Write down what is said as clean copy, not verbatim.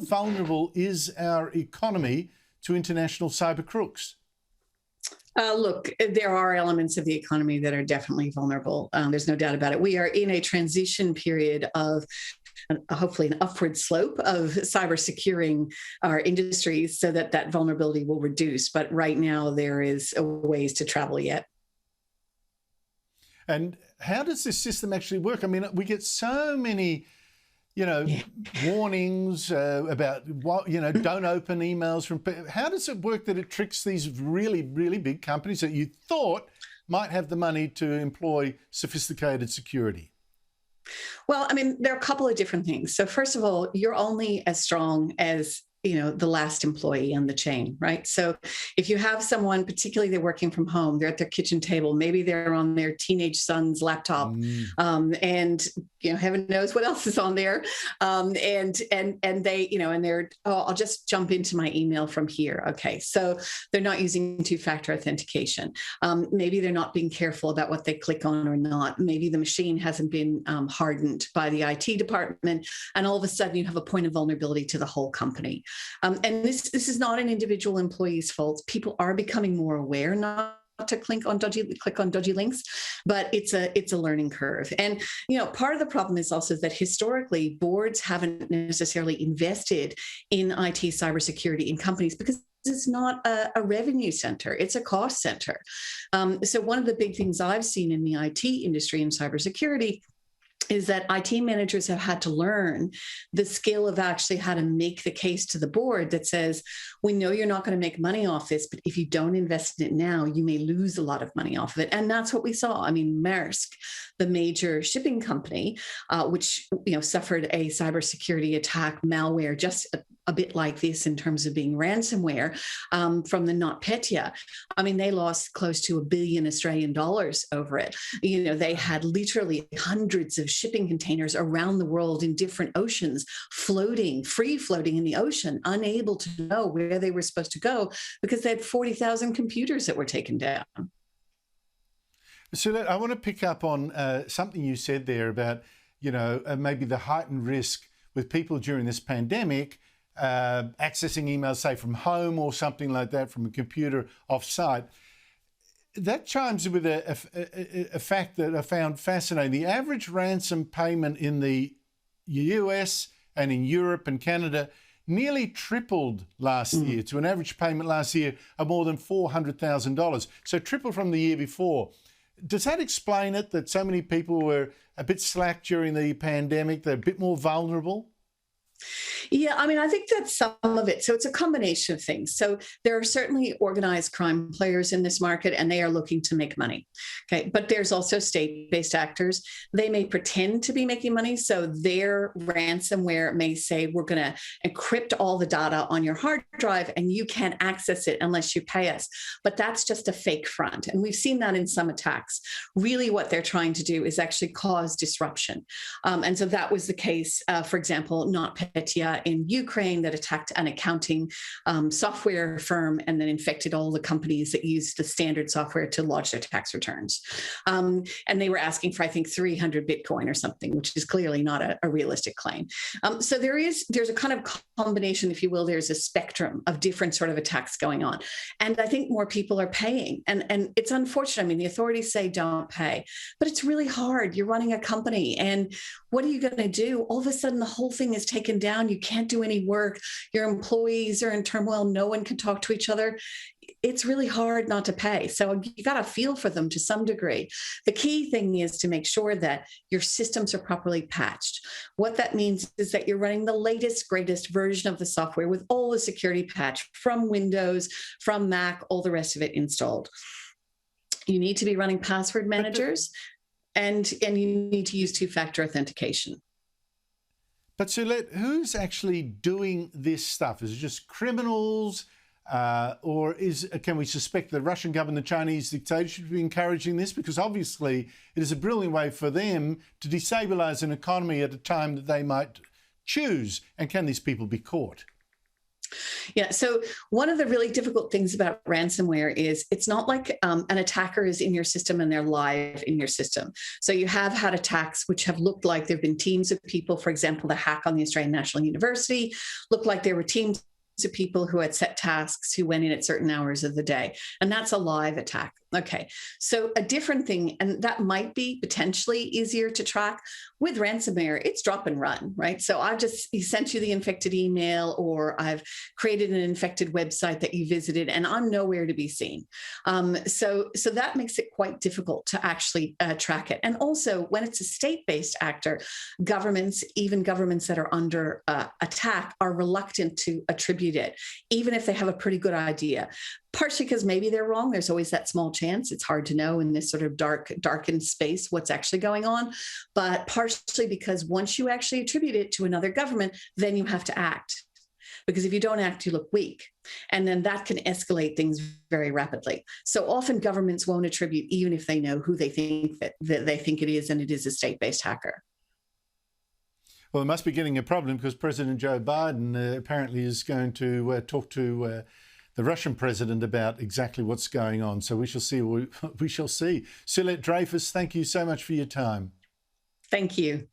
vulnerable is our economy to international cyber crooks? Look, there are elements of the economy that are definitely vulnerable. There's no doubt about it. We are in a transition period of hopefully an upward slope of cyber securing our industries so that that vulnerability will reduce. But right now, there is a ways to travel yet. And how does this system actually work? I mean, we get so many, warnings about what, don't open emails from. How does it work that it tricks these really, really big companies that you thought might have the money to employ sophisticated security? Well, I mean, there are a couple of different things. So first of all, you're only as strong as the last employee on the chain, right? So if you have someone, particularly they're working from home, they're at their kitchen table, maybe they're on their teenage son's laptop, and heaven knows what else is on there, and they, and they're, I'll just jump into my email from here. Okay, so they're not using two-factor authentication. Maybe they're not being careful about what they click on or not. Maybe the machine hasn't been hardened by the IT department, and all of a sudden you have a point of vulnerability to the whole company. And this is not an individual employee's fault. People are becoming more aware not to click on dodgy links, but it's a learning curve. And part of the problem is also that historically boards haven't necessarily invested in IT cybersecurity in companies because it's not a revenue center, it's a cost center. So one of the big things I've seen in the IT industry and cybersecurity is that IT managers have had to learn the skill of actually how to make the case to the board that says, we know you're not going to make money off this, but if you don't invest in it now, you may lose a lot of money off of it. And that's what we saw. I mean, Maersk, the major shipping company, which suffered a cybersecurity attack, malware, just a bit like this in terms of being ransomware from the NotPetya. I mean, they lost close to $1 billion Australian dollars over it. They had literally hundreds of shipping containers around the world in different oceans, free floating in the ocean, unable to know where they were supposed to go because they had 40,000 computers that were taken down. So I want to pick up on something you said there about, maybe the heightened risk with people during this pandemic accessing emails, say from home or something like that, from a computer off-site. That chimes with a fact that I found fascinating. The average ransom payment in the US and in Europe and Canada nearly tripled last year to an average payment last year of more than $400,000. So tripled from the year before. Does that explain it, that so many people were a bit slack during the pandemic, they're a bit more vulnerable? Yeah, I mean, I think that's some of it. So it's a combination of things. So there are certainly organized crime players in this market, and they are looking to make money. Okay, but there's also state-based actors. They may pretend to be making money. So their ransomware may say, we're going to encrypt all the data on your hard drive, and you can't access it unless you pay us. But that's just a fake front. And we've seen that in some attacks. Really, what they're trying to do is actually cause disruption. And so that was the case, for example, NotPetya in Ukraine that attacked an accounting software firm and then infected all the companies that used the standard software to lodge their tax returns. And they were asking for, I think, 300 Bitcoin or something, which is clearly not a realistic claim. So there's a kind of combination, if you will, there's a spectrum of different sort of attacks going on. And I think more people are paying. And it's unfortunate. I mean, the authorities say don't pay, but it's really hard. You're running a company, and what are you going to do? All of a sudden, the whole thing is taken down. You can't do any work. Your employees are in turmoil. No one can talk to each other. It's really hard not to pay. So you got to feel for them to some degree. The key thing is to make sure that your systems are properly patched. What that means is that you're running the latest, greatest version of the software with all the security patch from Windows, from Mac, all the rest of it installed. You need to be running password managers, and you need to use two-factor authentication. But Suelette, who's actually doing this stuff? Is it just criminals? Or can we suspect the Russian government, the Chinese dictatorship be encouraging this? Because obviously it is a brilliant way for them to destabilise an economy at a time that they might choose. And can these people be caught? Yeah. So one of the really difficult things about ransomware is it's not like an attacker is in your system and they're live in your system. So you have had attacks which have looked like there have been teams of people, for example, the hack on the Australian National University looked like there were teams of people who had set tasks who went in at certain hours of the day. And that's a live attack. Okay. So a different thing, and that might be potentially easier to track with ransomware, it's drop and run, right? So I've just sent you the infected email, or I've created an infected website that you visited, and I'm nowhere to be seen. So that makes it quite difficult to actually track it. And also, when it's a state-based actor, governments, even governments that are under attack, are reluctant to attribute it, even if they have a pretty good idea. Partially because maybe they're wrong. There's always that small chance. It's hard to know in this sort of darkened space what's actually going on. But partially because once you actually attribute it to another government, then you have to act. Because if you don't act, you look weak. And then that can escalate things very rapidly. So often governments won't attribute, even if they know who they think that they think it is, and it is a state-based hacker. Well, it must be getting a problem, because President Joe Biden apparently is going to talk to the Russian president about exactly what's going on. So we shall see. We shall see. Suelette Dreyfus, thank you so much for your time. Thank you.